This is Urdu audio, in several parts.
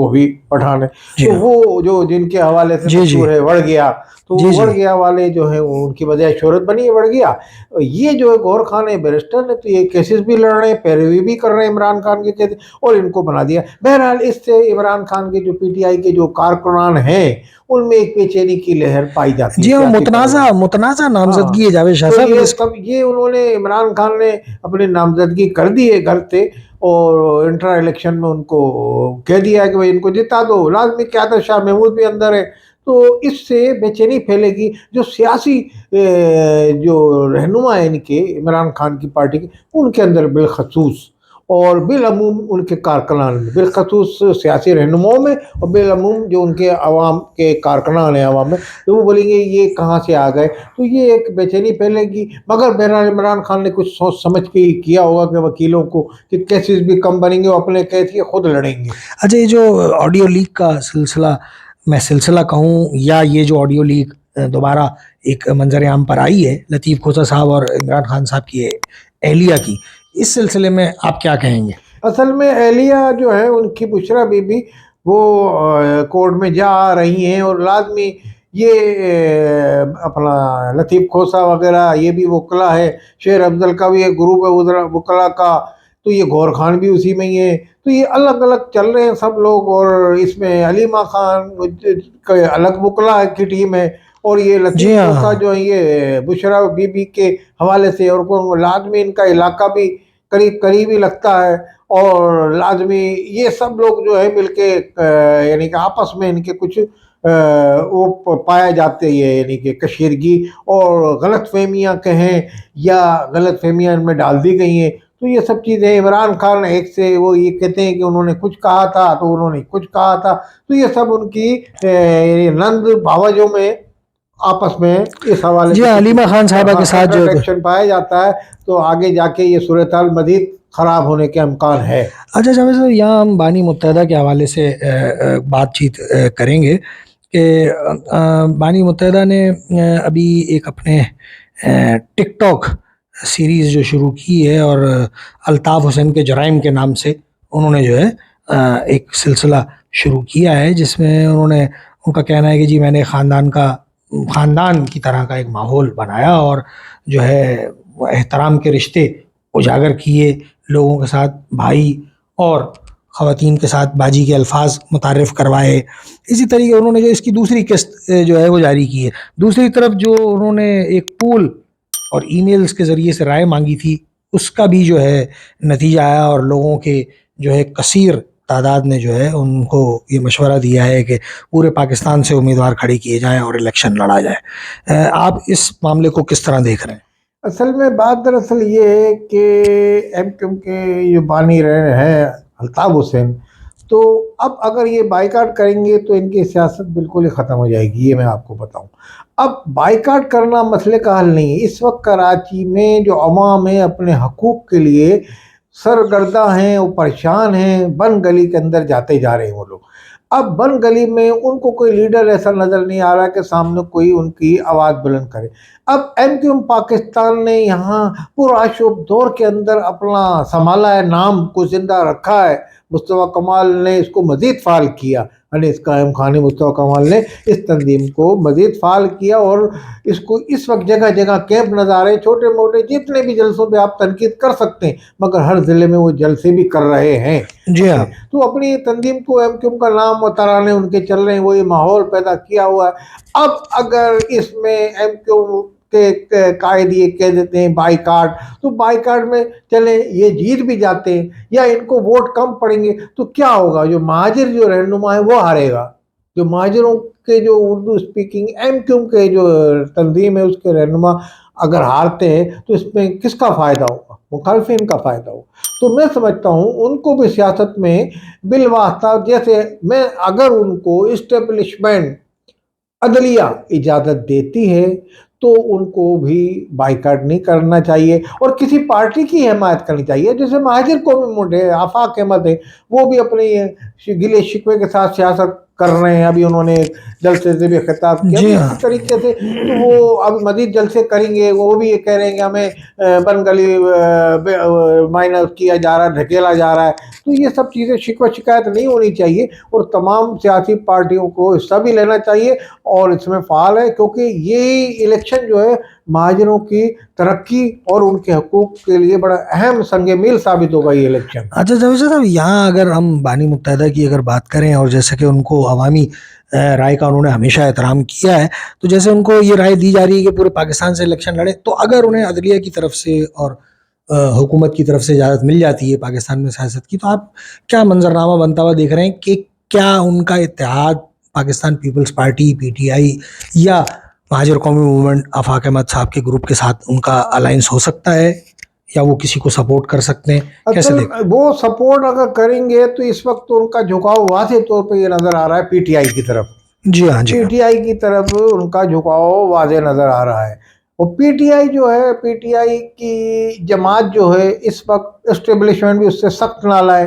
وہ بھی پٹھان ہے. تو وہ جو جن کے حوالے سے مشہور ہے وڑ گیا, تو وڑ گیا والے جو ہیں ان کی وجہ شہرت بنی ہے وڑ گیا. یہ جو ہے گور خان ہے بیرسٹر نے, تو یہ کیسز بھی لڑ رہے ہیں, پیروی بھی کر رہے ہیں عمران خان کے کیسز, اور ان کو بنا دیا. بہرحال اس سے عمران خان کے جو پی ٹی آئی کے جو کارکنان ہیں ان میں ایک بے چینی کی لہر پائی جاتی ہے. جی ہاں, متنازع نامزدگی ہے جاوید شاہ صاحب. یہ انہوں نے عمران خان نے اپنی نامزدگی کر دی ہے گھر سے, اور انٹرا الیکشن میں ان کو کہہ دیا ہے کہ بھائی ان کو جتا دو. لازمی کیا تھا, شاہ محمود بھی اندر ہے, تو اس سے بے چینی پھیلے گی. جو سیاسی جو رہنما ہیں ان کے عمران خان کی پارٹی کے, ان کے اندر بالخصوص اور بالعموم ان کے کارکنان میں, بالخصوص سیاسی رہنماؤں میں اور بالعموم جو ان کے عوام کے کارکنان ہیں عوام میں, تو وہ بولیں گے یہ کہاں سے آ گئے. تو یہ ایک بے چینی پھیلے گی. مگر بہرحال عمران خان نے کچھ سوچ سمجھ کے کیا ہوگا کہ وکیلوں کو کہ کیسز بھی کم بنیں گے, وہ اپنے کیس یہ خود لڑیں گے. اچھا, یہ جو آڈیو لیک کا سلسلہ, میں سلسلہ کہوں یا یہ جو آڈیو لیک دوبارہ ایک منظر عام پر آئی ہے لطیف کھوسہ صاحب اور عمران خان صاحب کی اہلیہ کی, اس سلسلے میں آپ کیا کہیں گے؟ اصل میں اہلیہ جو ہے ان کی بشرا بی بی وہ کورٹ میں جا رہی ہیں, اور لازمی یہ اپنا لطیف کھوسہ وغیرہ یہ بھی وکلا ہے, شیر افضل کا بھی ایک گروپ ہے وکلا کا, تو یہ غور خان بھی اسی میں ہی ہے. تو یہ الگ الگ چل رہے ہیں سب لوگ, اور اس میں علیمہ خان کا الگ وکلا کی ٹیم ہے, اور یہ لطیف کھوسہ جو ہے یہ بشرا بی بی کے حوالے سے, اور لازمی ان کا علاقہ بھی قریبی لگتا ہے, اور لازمی یہ سب لوگ جو ہے مل کے یعنی کہ آپس میں ان کے کچھ وہ پایا جاتے ہیں, یعنی کہ کشیدگی اور غلط فہمیاں کہیں یا غلط فہمیاں ان میں ڈال دی گئی ہیں. تو یہ سب چیزیں عمران خان ایک سے وہ یہ کہتے ہیں کہ انہوں نے کچھ کہا تھا تو انہوں نے کچھ کہا تھا, تو یہ سب ان کی نند بھاوجوں میں آپس میں اس حوالے سے علیمہ خان صاحبہ کے ساتھ جو ایکشن پایا جاتا ہے, تو آگے جا کے یہ صورتحال مزید خراب ہونے کے امکان ہے. اچھا جاوید صاحب, یہاں ہم بانی متحدہ کے حوالے سے بات چیت کریں گے کہ بانی متحدہ نے ابھی ایک اپنے ٹک ٹاک سیریز جو شروع کی ہے, اور الطاف حسین کے جرائم کے نام سے انہوں نے جو ہے ایک سلسلہ شروع کیا ہے, جس میں انہوں نے, ان کا کہنا ہے کہ جی میں نے خاندان کی طرح کا ایک ماحول بنایا, اور جو ہے احترام کے رشتے اجاگر کیے, لوگوں کے ساتھ بھائی اور خواتین کے ساتھ باجی کے الفاظ متعارف کروائے. اسی طریقے انہوں نے جو اس کی دوسری قسط جو ہے وہ جاری کی ہے. دوسری طرف جو انہوں نے ایک پول اور ای میلز کے ذریعے سے رائے مانگی تھی, اس کا بھی جو ہے نتیجہ آیا, اور لوگوں کے جو ہے کثیر تعداد نے جو ہے ان کو یہ مشورہ دیا ہے کہ پورے پاکستان سے امیدوار کھڑے کیے جائیں اور الیکشن لڑا جائے. آپ اس معاملے کو کس طرح دیکھ رہے ہیں؟ اصل میں بات دراصل یہ ہے کہ ایم کیو کے یہ بانی رہے ہیں الطاف حسین, تو اب اگر یہ بائیکاٹ کریں گے تو ان کی سیاست بالکل ہی ختم ہو جائے گی, یہ میں آپ کو بتاؤں. اب بائیکاٹ کرنا مسئلے کا حل نہیں ہے. اس وقت کراچی میں جو عوام ہے اپنے حقوق کے لیے سرگردہ ہیں, وہ پریشان ہیں, بن گلی کے اندر جاتے جا رہے ہیں وہ لوگ. اب بن گلی میں ان کو کوئی لیڈر ایسا نظر نہیں آ رہا کہ سامنے کوئی ان کی آواز بلند کرے. اب ایم کیو پاکستان نے یہاں پرآشوب دور کے اندر اپنا سنبھالا ہے, نام کو زندہ رکھا ہے. مصطفیٰ کمال نے اس کو مزید فعال کیا, انیس قائم خان مصطفیٰ کمال نے اس تنظیم کو مزید فعال کیا, اور اس کو اس وقت جگہ جگہ کیمپ نظر آ رہے ہیں, چھوٹے موٹے جتنے بھی جلسوں پہ آپ تنقید کر سکتے ہیں, مگر ہر ضلع میں وہ جلسے بھی کر رہے ہیں. جی ہاں, تو اپنی تنظیم کو ایم کیو کا نام و ترانے ان کے چل رہے ہیں, وہ یہ ماحول پیدا کیا ہوا ہے. اب اگر اس میں ایم کیو کے قائد یہ کہہ دیتے ہیں بائی کاٹ, تو بائی کاٹ میں چلیں یہ جیت بھی جاتے ہیں یا ان کو ووٹ کم پڑیں گے, تو کیا ہوگا؟ جو مہاجر جو رہنما ہے وہ ہارے گا. جو مہاجروں کے جو اردو اسپیکنگ ایم کیو کے جو تنظیم ہے اس کے رہنما اگر ہارتے ہیں تو اس میں کس کا فائدہ ہوگا؟ مخالفین کا فائدہ ہوگا. تو میں سمجھتا ہوں ان کو بھی سیاست میں بالواسطہ, جیسے میں اگر ان کو اسٹیبلشمنٹ عدلیہ اجازت دیتی ہے تو ان کو بھی بائیکاٹ نہیں کرنا چاہیے اور کسی پارٹی کی حمایت کرنی چاہیے. جیسے مہاجر قومی منڈے آفاق احمد ہے, وہ بھی اپنے گلے شکوے کے ساتھ سیاست کر رہے ہیں. ابھی انہوں نے جلسے سے بھی خطاب کیا. جی تو ہاں. اسی طریقے سے تو وہ اب مزید جلسے کریں گے. وہ بھی یہ کہہ رہے ہیں کہ ہمیں بن گلی مائنس کیا جا رہا ہے, دھکیلا جا رہا ہے. تو یہ سب چیزیں شکوہ شکایت نہیں ہونی چاہیے, اور تمام سیاسی پارٹیوں کو حصہ بھی لینا چاہیے اور اس میں فعال ہے, کیونکہ یہ الیکشن جو ہے مہاجروں کی ترقی اور ان کے حقوق کے لیے بڑا اہم سنگ میل ثابت ہوگا یہ الیکشن. اچھا جاوید صاحب, یہاں اگر ہم بانی متحدہ کی اگر بات کریں, اور جیسے کہ ان کو عوامی رائے کا انہوں نے ہمیشہ احترام کیا ہے, تو جیسے ان کو یہ رائے دی جا رہی ہے کہ پورے پاکستان سے الیکشن لڑے, تو اگر انہیں عدلیہ کی طرف سے اور حکومت کی طرف سے اجازت مل جاتی ہے پاکستان میں سیاست کی, تو آپ کیا منظرنامہ بنتا ہوا دیکھ رہے ہیں کہ کیا ان کا اتحاد پاکستان پیپلز پارٹی پی ٹی آئی یا مہاجر قومی موومنٹ آفاق احمد صاحب کے گروپ کے ساتھ ان کا الائنس ہو سکتا ہے, یا وہ کسی کو سپورٹ کر سکتے ہیں؟ کیسے دیکھیں؟ وہ سپورٹ اگر کریں گے تو اس وقت تو ان کا جھکاؤ واضح طور پہ یہ نظر آ رہا ہے پی ٹی آئی کی طرف. جی ہاں. جی پی ہاں. ٹی آئی کی طرف ان کا جھکاؤ واضح نظر آ رہا ہے. اور پی ٹی آئی جو ہے, پی ٹی آئی کی جماعت جو ہے اس وقت اسٹیبلشمنٹ بھی اس سے سخت نالا ہے,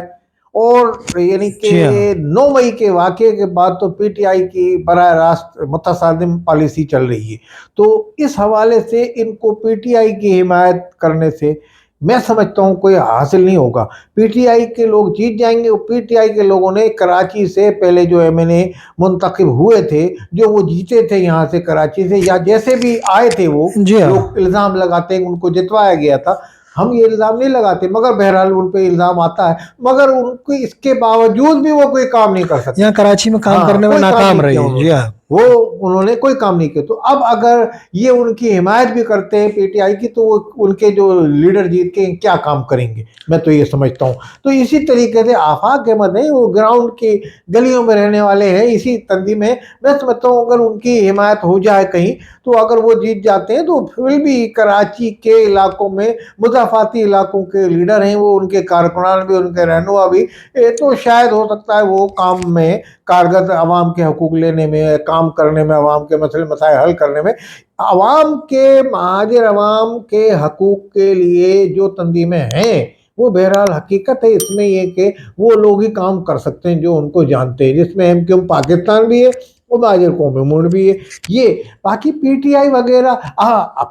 اور یعنی جی ہاں. کہ 9 مئی کے واقعے کے بعد تو پی ٹی آئی کی براہ راست متصادم پالیسی چل رہی ہے. تو اس حوالے سے ان کو پی ٹی آئی کی حمایت کرنے سے میں سمجھتا ہوں کوئی حاصل نہیں ہوگا. پی ٹی آئی کے لوگ جیت جائیں گے. پی ٹی آئی کے لوگوں نے کراچی سے پہلے جو ایم این اے منتخب ہوئے تھے, جو وہ جیتے تھے یہاں سے کراچی سے, یا جیسے بھی آئے تھے, وہ جی ہاں. لوگ الزام لگاتے ہیں ان کو جتوایا گیا تھا. ہم یہ الزام نہیں لگاتے, مگر بہرحال ان پہ الزام آتا ہے, مگر ان کو اس کے باوجود بھی وہ کوئی کام نہیں کر سکتے. یہاں کراچی میں کام کرنے میں کوئی کام ناکام نہیں رہی کیا ہے. جی ہاں. وہ انہوں نے کوئی کام نہیں کیا. تو اب اگر یہ ان کی حمایت بھی کرتے ہیں پی ٹی آئی کی, تو وہ ان کے جو لیڈر جیت کے کیا کام کریں گے, میں تو یہ سمجھتا ہوں. تو اسی طریقے سے آفاق احمد ہیں, وہ گراؤنڈ کی گلیوں میں رہنے والے ہیں, اسی تنظیم میں میں سمجھتا ہوں اگر ان کی حمایت ہو جائے کہیں, تو اگر وہ جیت جاتے ہیں تو پھر بھی کراچی کے علاقوں میں مضافاتی علاقوں کے لیڈر ہیں, وہ ان کے کارکنان بھی, ان کے رہنما بھی, تو شاید ہو سکتا ہے وہ کام میں کارگر عوام کے حقوق لینے میں, کام کرنے میں, عوام کے مسئلے مسائل حل کرنے میں, عوام کے مہاجر عوام کے حقوق کے لیے جو تنظیمیں ہیں وہ بہرحال حقیقت ہے اس میں یہ کہ وہ لوگ ہی کام کر سکتے ہیں جو ان کو جانتے ہیں, جس میں ایم کیو ایم پاکستان بھی ہے اور مہاجر قومی موومنٹ بھی ہے. یہ باقی پی ٹی آئی وغیرہ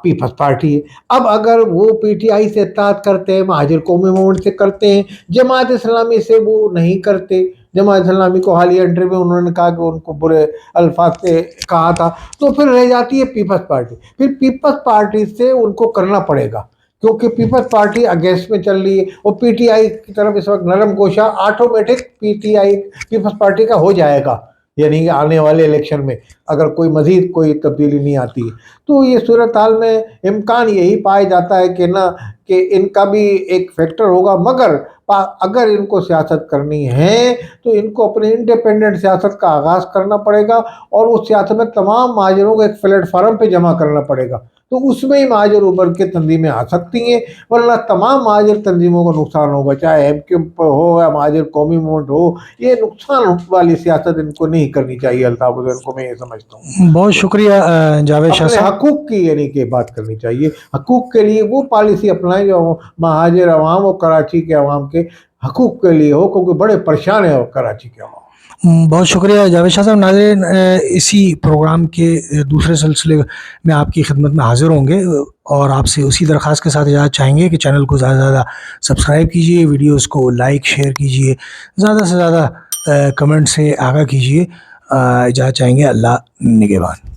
پیپلز پارٹی ہے. اب اگر وہ پی ٹی آئی سے اتحاد کرتے ہیں, مہاجر قومی موومنٹ سے کرتے ہیں, جماعت اسلامی سے وہ نہیں کرتے, جماعت اسلامی کو حالیہ انٹرویو میں انہوں نے کہا کہ ان کو برے الفاظ سے کہا تھا, تو پھر رہ جاتی ہے پیپلز پارٹی. پھر پیپلز پارٹی سے ان کو کرنا پڑے گا, کیونکہ پیپلز پارٹی اگینسٹ میں چل رہی ہے, اور پی ٹی آئی کی طرف اس وقت نرم گوشہ آٹومیٹک پی ٹی آئی پیپلز پارٹی کا ہو جائے گا, یعنی کہ آنے والے الیکشن میں اگر کوئی مزید کوئی تبدیلی نہیں آتی ہے. تو یہ صورتحال میں امکان یہی پایا جاتا ہے کہ نہ کہ ان کا بھی ایک فیکٹر ہوگا, مگر اگر ان کو سیاست کرنی ہے تو ان کو اپنے انڈیپینڈنٹ سیاست کا آغاز کرنا پڑے گا, اور اس سیاست میں تمام مہاجروں کو ایک پلیٹ فارم پہ جمع کرنا پڑے گا. تو اس میں ہی مہاجر ابھر کے تنظیمیں آ سکتی ہیں, ورنہ تمام مہاجر تنظیموں کو نقصان ہوگا, چاہے ایم کیو ایم ہو یا مہاجر قومی موومنٹ ہو. یہ نقصان والی سیاست ان کو نہیں کرنی چاہیے الطاف حسین کو, میں یہ سمجھتا ہوں. بہت شکریہ جاوید شاہ اپنے صاحب. حقوق کی یعنی کہ بات کرنی چاہیے, حقوق کے لیے وہ پالیسی اپنائیں جو مہاجر عوام اور کراچی کے عوام کے حقوق کے لیے ہو, کیونکہ بڑے پریشان ہیں کراچی کے عوام. بہت شکریہ جاوید شاہ صاحب. ناظرین, اسی پروگرام کے دوسرے سلسلے میں آپ کی خدمت میں حاضر ہوں گے, اور آپ سے اسی درخواست کے ساتھ اجازت چاہیں گے کہ چینل کو زیادہ سے زیادہ سبسکرائب کیجیے, ویڈیوز کو لائک شیئر کیجیے, زیادہ سے زیادہ کمنٹ سے آگاہ کیجیے. اجازت چاہیں گے. اللہ نگہبان.